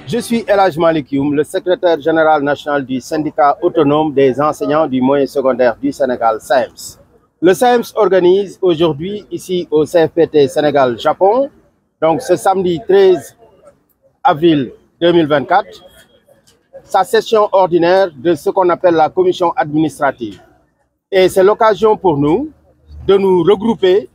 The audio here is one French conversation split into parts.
Je suis El Hadj Malick Youm, le secrétaire général national du syndicat autonome des enseignants du moyen secondaire du Sénégal, SAEMS. Le SAEMS organise aujourd'hui, ici au CFPT Sénégal-Japon, donc ce samedi 13 avril 2024, sa session ordinaire de ce qu'on appelle la commission administrative. Et c'est l'occasion pour nous de nous regrouper,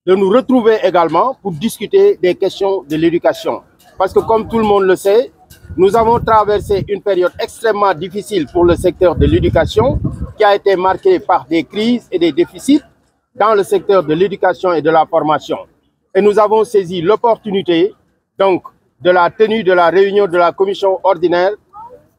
de nous retrouver également pour discuter des questions de l'éducation. Parce que comme tout le monde le sait, nous avons traversé une période extrêmement difficile pour le secteur de l'éducation qui a été marquée par des crises et des déficits dans le secteur de l'éducation et de la formation. Et nous avons saisi l'opportunité donc de la tenue de la réunion de la commission ordinaire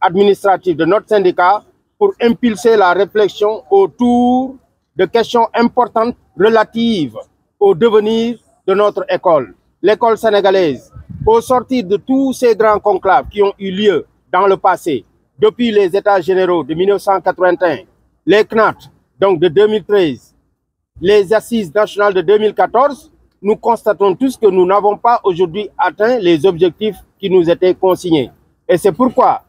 administrative de notre syndicat pour impulser la réflexion autour de questions importantes relatives au devenir de notre école, l'école sénégalaise. Au sortir de tous ces grands conclaves qui ont eu lieu dans le passé, depuis les États généraux de 1981, les CNAT donc de 2013, les Assises nationales de 2014, nous constatons tous que nous n'avons pas aujourd'hui atteint les objectifs qui nous étaient consignés. Et c'est pourquoi,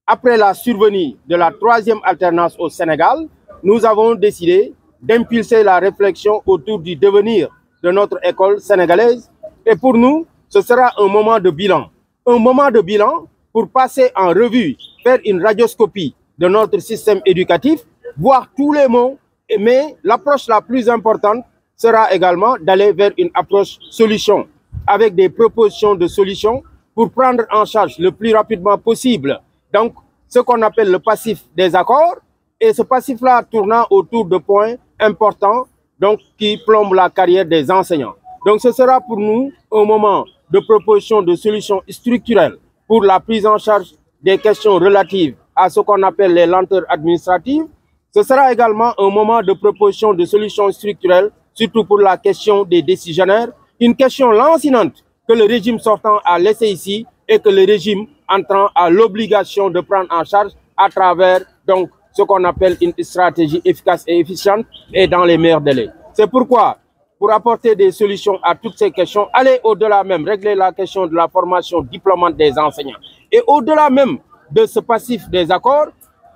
après la survenue de la troisième alternance au Sénégal, nous avons décidé d'impulser la réflexion autour du devenir de notre école sénégalaise. Et pour nous, ce sera un moment de bilan. Un moment de bilan pour passer en revue, faire une radioscopie de notre système éducatif, voir tous les mots, mais l'approche la plus importante sera également d'aller vers une approche solution, avec des propositions de solutions pour prendre en charge le plus rapidement possible. Donc, ce qu'on appelle le passif des accords, et ce passif-là tournant autour de points importants donc, qui plombent la carrière des enseignants. Donc, ce sera pour nous un moment de proposition de solutions structurelles pour la prise en charge des questions relatives à ce qu'on appelle les lenteurs administratives. Ce sera également un moment de proposition de solutions structurelles, surtout pour la question des décisionnaires, une question lancinante que le régime sortant a laissée ici et que le régime entrant a l'obligation de prendre en charge à travers donc, ce qu'on appelle une stratégie efficace et efficiente et dans les meilleurs délais. C'est pourquoi, pour apporter des solutions à toutes ces questions, aller au-delà même, régler la question de la formation diplômante des enseignants. Et au-delà même de ce passif des accords,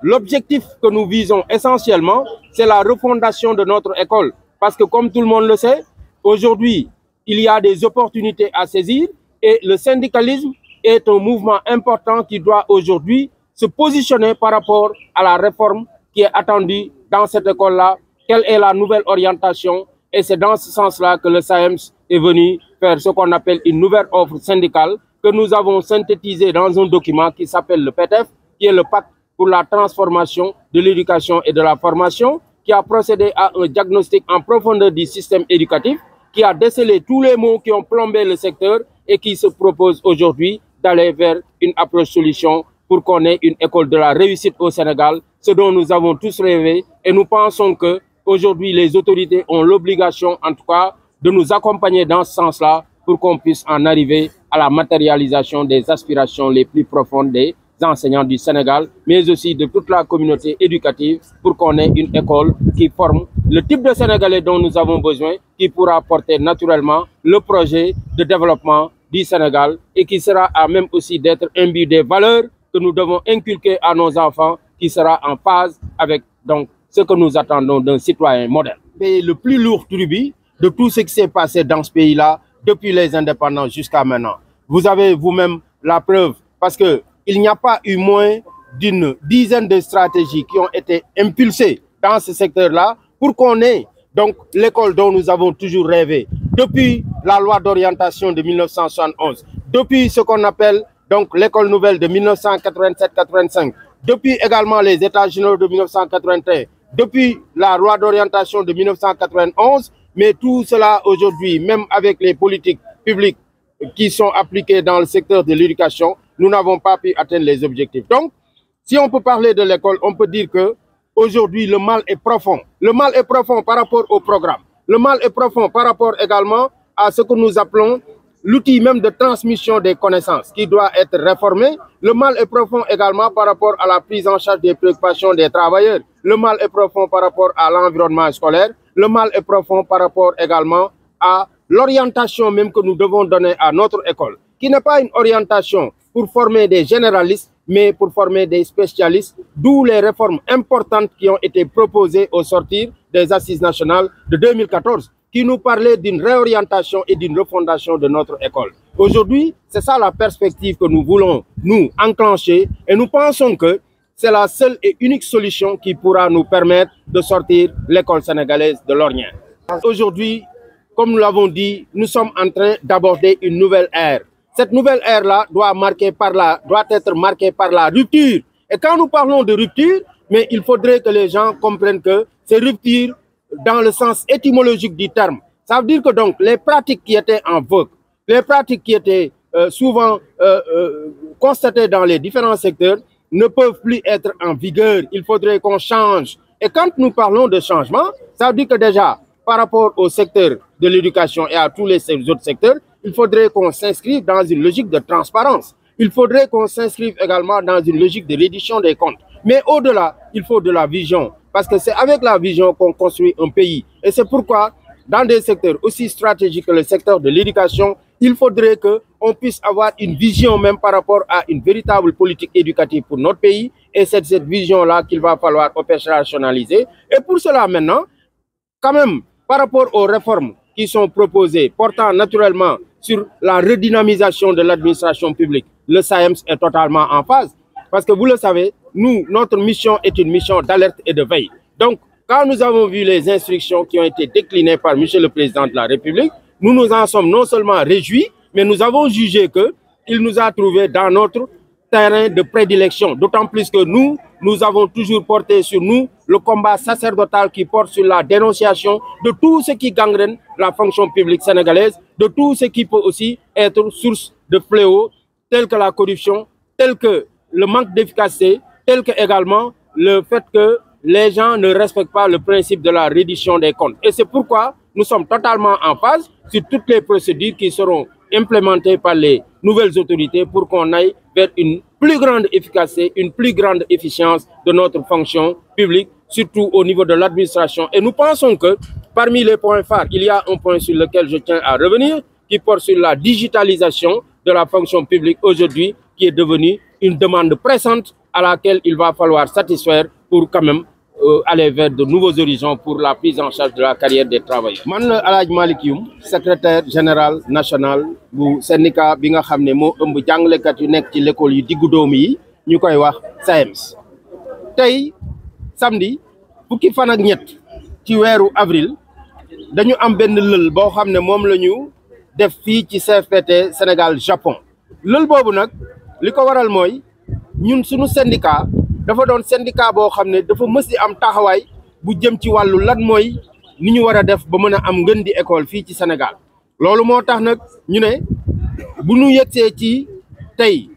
l'objectif que nous visons essentiellement, c'est la refondation de notre école. Parce que comme tout le monde le sait, aujourd'hui, il y a des opportunités à saisir et le syndicalisme est un mouvement important qui doit aujourd'hui se positionner par rapport à la réforme qui est attendue dans cette école-là. Quelle est la nouvelle orientation? Et c'est dans ce sens-là que le SAEMS est venu faire ce qu'on appelle une nouvelle offre syndicale que nous avons synthétisée dans un document qui s'appelle le PETEF, qui est le pacte pour la transformation de l'éducation et de la formation, qui a procédé à un diagnostic en profondeur du système éducatif, qui a décelé tous les maux qui ont plombé le secteur et qui se propose aujourd'hui d'aller vers une approche solution pour qu'on ait une école de la réussite au Sénégal, ce dont nous avons tous rêvé. Et nous pensons que aujourd'hui, les autorités ont l'obligation, en tout cas, de nous accompagner dans ce sens-là pour qu'on puisse en arriver à la matérialisation des aspirations les plus profondes des enseignants du Sénégal, mais aussi de toute la communauté éducative pour qu'on ait une école qui forme le type de Sénégalais dont nous avons besoin, qui pourra porter naturellement le projet de développement du Sénégal et qui sera à même aussi d'être imbu des valeurs que nous devons inculquer à nos enfants, qui sera en phase avec donc ce que nous attendons d'un citoyen modèle. Et le plus lourd tribut de tout ce qui s'est passé dans ce pays-là depuis les indépendances jusqu'à maintenant. Vous avez vous-même la preuve parce que il n'y a pas eu moins d'une dizaine de stratégies qui ont été impulsées dans ce secteur-là pour qu'on ait donc l'école dont nous avons toujours rêvé. Depuis la loi d'orientation de 1971, depuis ce qu'on appelle donc l'école nouvelle de 1987-85, depuis également les États généraux de 1981, depuis la loi d'orientation de 1991, mais tout cela aujourd'hui, même avec les politiques publiques qui sont appliquées dans le secteur de l'éducation, nous n'avons pas pu atteindre les objectifs. Donc, si on peut parler de l'école, on peut dire que aujourd'hui le mal est profond. Le mal est profond par rapport au programme. Le mal est profond par rapport également à ce que nous appelons l'outil même de transmission des connaissances qui doit être réformé. Le mal est profond également par rapport à la prise en charge des préoccupations des travailleurs. Le mal est profond par rapport à l'environnement scolaire. Le mal est profond par rapport également à l'orientation même que nous devons donner à notre école, qui n'est pas une orientation pour former des généralistes, mais pour former des spécialistes, d'où les réformes importantes qui ont été proposées au sortir des Assises nationales de 2014, qui nous parlaient d'une réorientation et d'une refondation de notre école. Aujourd'hui, c'est ça la perspective que nous voulons nous enclencher et nous pensons que c'est la seule et unique solution qui pourra nous permettre de sortir l'école sénégalaise de l'ornière. Aujourd'hui, comme nous l'avons dit, nous sommes en train d'aborder une nouvelle ère. Cette nouvelle ère-là doit être marquée par la rupture. Et quand nous parlons de rupture, mais il faudrait que les gens comprennent que c'est rupture dans le sens étymologique du terme. Ça veut dire que donc les pratiques qui étaient en vogue, les pratiques qui étaient souvent constatées dans les différents secteurs ne peuvent plus être en vigueur. Il faudrait qu'on change. Et quand nous parlons de changement, ça veut dire que déjà, par rapport au secteur de l'éducation et à tous les autres secteurs, il faudrait qu'on s'inscrive dans une logique de transparence. Il faudrait qu'on s'inscrive également dans une logique de reddition des comptes. Mais au-delà, il faut de la vision. Parce que c'est avec la vision qu'on construit un pays. Et c'est pourquoi, dans des secteurs aussi stratégiques que le secteur de l'éducation, il faudrait qu'on puisse avoir une vision même par rapport à une véritable politique éducative pour notre pays. Et c'est cette vision-là qu'il va falloir opérationnaliser. Et pour cela maintenant, quand même, par rapport aux réformes qui sont proposées, portant naturellement sur la redynamisation de l'administration publique, le SAEMS est totalement en phase. Parce que vous le savez, nous, notre mission est une mission d'alerte et de veille. Donc, quand nous avons vu les instructions qui ont été déclinées par M. le Président de la République, nous nous en sommes non seulement réjouis, mais nous avons jugé qu'il nous a trouvés dans notre terrain de prédilection. D'autant plus que nous avons toujours porté sur nous le combat sacerdotal qui porte sur la dénonciation de tout ce qui gangrène la fonction publique sénégalaise, de tout ce qui peut aussi être source de fléaux, tels que la corruption, tel que le manque d'efficacité, tel que également le fait que les gens ne respectent pas le principe de la reddition des comptes. Et c'est pourquoi nous sommes totalement en phase sur toutes les procédures qui seront implémentées par les nouvelles autorités pour qu'on aille vers une plus grande efficacité, une plus grande efficience de notre fonction publique, surtout au niveau de l'administration. Et nous pensons que parmi les points phares, il y a un point sur lequel je tiens à revenir, qui porte sur la digitalisation de la fonction publique aujourd'hui, qui est devenue une demande pressante à laquelle il va falloir satisfaire pour quand même aller vers de nouveaux horizons pour la prise en charge de la carrière des travailleurs. Man la Alhaji Malick Youm, secrétaire général national du syndicat bi nga xam ne moo ëmb jàngalekat yu nekk ci l'école yu diggu doomu yi ñu koy wax SAEMS. Tey samedi fukki fan ak ñett ci weeru avril dañu am benn lël boo xam ne moom la ñu def fii ci CFPT Sénégal Japon. Lël boobu nag li ko waral mooy ñun suñu syndicat dafa doon syndicat boo xam ne dafa mës di am taxawaay bu jëm ci wàllu lan mooy ni ñu war a def ba mën a am ngën di école fii ci Sénégal. Loolu moo tax nag ñu ne bu ñu yegsee ci tey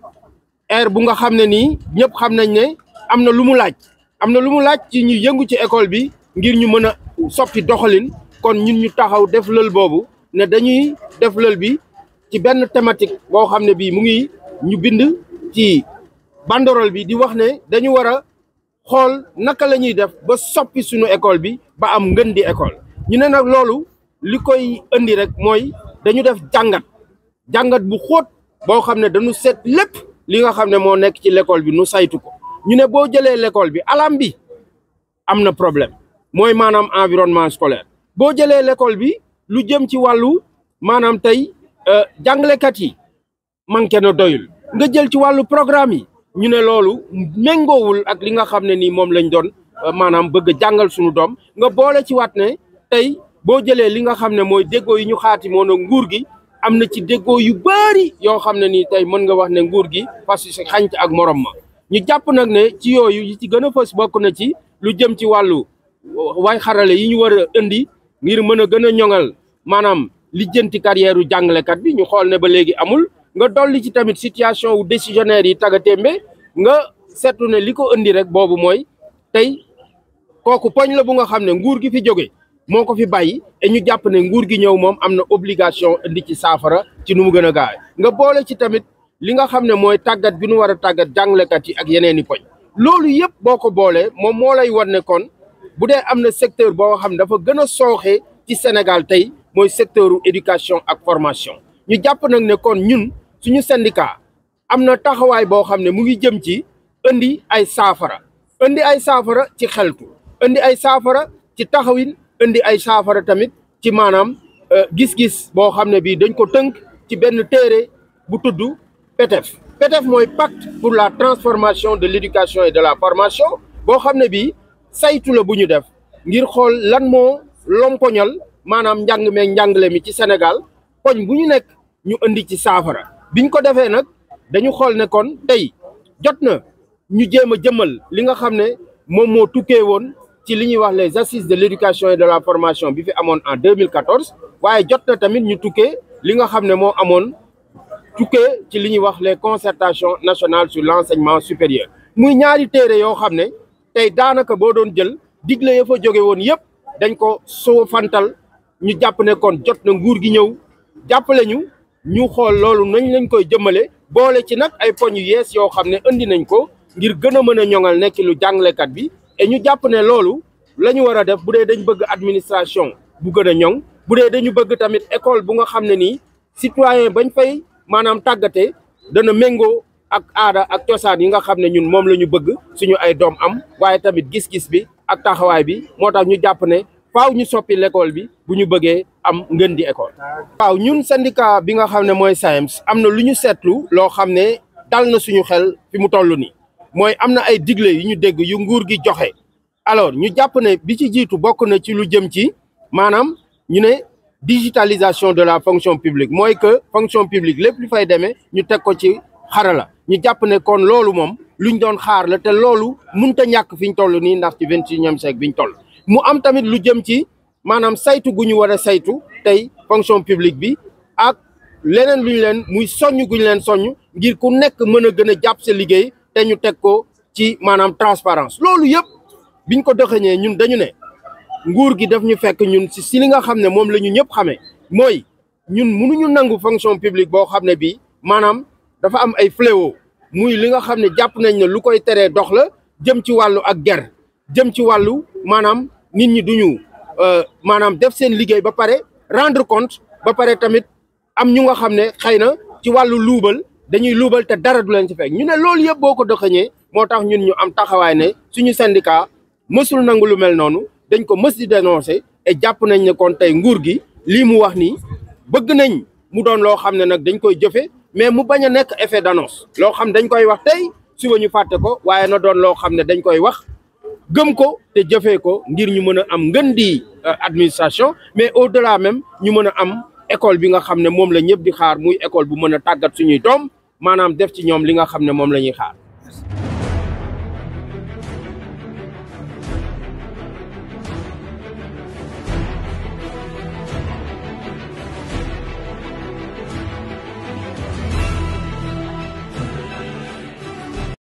ère bu nga xam ne nii ñëpp xam nañ ne am na lu mu laaj. Am na lu mu laaj ci ñu yëngu ci école bi ngir ñu mën a soppi doxalin kon ñun ñu taxaw def lël boobu ne dañuy def lël bi ci benn thématique boo xam ne bii mu ngi ñu bind ci banderole bi di wax ne dañu war a xool naka la ñuy def ba soppi suñu école bi ba am ngën di école. Ñu ne nag loolu li koy indi rek mooy dañu def jàngat bu xóot boo xam ne dañu seet lépp li nga xam ne moo nekk ci l'école bi nu saytu ko. Ñu ne boo jëlee l'école bi alam bi am na problème mooy maanaam environnement scolaire. Boo jëlee l'école bi lu jëm ci wàllu maanaam tey jàngalekat yi manqué na doyul. Nga jël ci wàllu programme yi ñu ne loolu méngoowul ak li nga xam ne nii moom lañ doon maanaam bëgg a jàngal suñu doom. Nga boole ci waat ne tey boo jëlee li nga xam ne mooy déggoo yi ñu xaati moo na nguur gi am na ci déggoo yu bari yoo xam ne nii tey mën nga wax ne nguur gi parce que xañt ak morom ma. Ñu jàpp nag ne ci yooyu yi ci gën a fës bokk na ci lu jëm ci wàllu way xarale yi ñu war a indi ngir mën a gën a ñoŋal maanaam lijjanti carrière u jàngalekat bi ñu xool ne ba léegi amul. Nga dolli ci tamit situation wu décisionnaire yi taga témbe nga seetlu ne li ko indi rek boobu mooy tey kooku poñ la bu nga xam ne nguur gi fi jóge moo ko fi bàyyi et ñu jàpp ne nguur gi ñëw moom am na obligation indi ci saafara ci nu mu gën a gaawe. Nga boole ci tamit li nga xam ne mooy tàggat bi nu war a tàggat jàngalekat yi ak yeneen i poñ. Loolu yëpp boo ko boolee moom moo lay wan ne kon bu dee am na secteur boo xam ne dafa gën a sooxe ci Sénégal tey mooy secteur u éducation ak formation. Ñu jàpp nag ne kon ñun suñu syndicat am na taxawaay boo xam ne mu ngi jëm ci indi ay saafara ci xeltu indi ay saafara ci taxawin indi ay saafara tamit ci maanaam gis-gis boo xam ne bii dañ ko tënk ci benn téere bu tudd PETEF mooy pacte pour la transformation de l'éducation et de la formation boo xam ne bii saytu la bu ñu def ngir xool lan moo lompoñal maanaam njàng meeg njàngale mi ci Sénégal poñ bu ñu nekk ñu indi ci saafara biñ ko defee nag dañu xool ne kon tey jot na ñu jéem a jëmmal li nga xam ne moom moo tukkee woon ci li ñuy wax les assises de l'éducation et de la formation bi fi amoon en 2014 waaye jot na tamit ñu tukkee li nga xam ne moo amoon tukkee ci li ñuy wax les concertations nationales sur l'enseignement supérieur muy ñaari téere yoo xam ne tey daanaka boo doon jël digle ya fa jóge woon yëpp dañ ko soo fantal ñu jàpp ne kon jot na nguur gi ñëw jàppale ñu xool loolu nañ lañ koy jëmale boole ci nag ay poñ yu yees yoo xam ne indi nañ ko ngir gën a mën a ñoŋal nekk lu jàngalekat bi et ñu jàpp ne loolu la ñu war a def bu dee dañ bëgg administration bu gën a ñoŋ bu dee dañu bëgg tamit école bu nga xam ne nii citoyen bañ fay maanaam tàggate dana méngoo ak aada ak cosaan yi nga xam ne ñun moom la ñu bëgg suñu ay doom am waaye tamit gis-gis bi ak taxawaay bi moo tax ñu jàpp ne faaw ñu soppi l'école bi bu ñu bëggee am ngën di école. waaw ñun syndicat bi nga xam ne mooy SAEMS am na lu ñu seetlu loo xam ne dal na suñu xel fi mu toll nii mooy am na ay digle yu ñu dégg yu nguur gi joxe alors ñu jàpp ne bi ci jiitu bokk na ci lu jëm ci maanaam ñu ne digitalisation de la fonction publique mooy que fonction publique lépp lu fay demee ñu teg ko ci xarala ñu jàpp ne kon loolu moom luñ doon xaar la te loolu mënut a ñàkk fi ñu toll nii ndax ci 21e siècle bi ñu toll. mu am tamit lu jëm ci maanaam saytu gu ñu war a saytu tey fonction publique bi ak leneen lu ñu leen muy soññ gu ñu leen soññ ngir ku nekk mën a gën a jàpp sa liggéey te ñu teg ko ci maanaam transparence loolu yëpp biñ ko dëxëñee ñun dañu ne nguur gi daf ñu fekk ñun si li nga xam ne moom la ñu ñëpp xamee mooy ñun mënuñu nangu fonction publique boo xam ne bii maanaam dafa am ay fléau muy li nga xam ne jàpp nañ ne lu koy teree dox la jëm ci wàllu ak ger jëm ci wàllu maanaam nit ñi duñu maanaam def seen liggéey ba pare rendre compte ba pare tamit am ñu nga xam ne xëy na ci wàllu luubal dañuy luubal te dara du leen ci fekk ñu ne loolu yëpp boo ko dëxëñee moo tax ñun ñu am taxawaay ne suñu syndicat mësul nangu lu mel noonu dañ ko mës di dénoncer et jàpp nañ ne kon tey nguur gi lii mu wax nii bëgg nañ mu doon loo xam ne nag dañ koy jëfe mais mu bañ a nekk effet d'annonce loo xam dañ koy wax tey suba ñu fàtte ko waaye na doon loo xam ne dañ koy wax gëm ko te jëfee ko ngir ñu mën a am ngën di administration mais au-delà même ñu mën a am école bi nga xam ne moom la ñëpp di xaar muy école bu mën a tàggat suñuy doom maanaam def ci ñoom li nga xam ne moom la ñuy xaar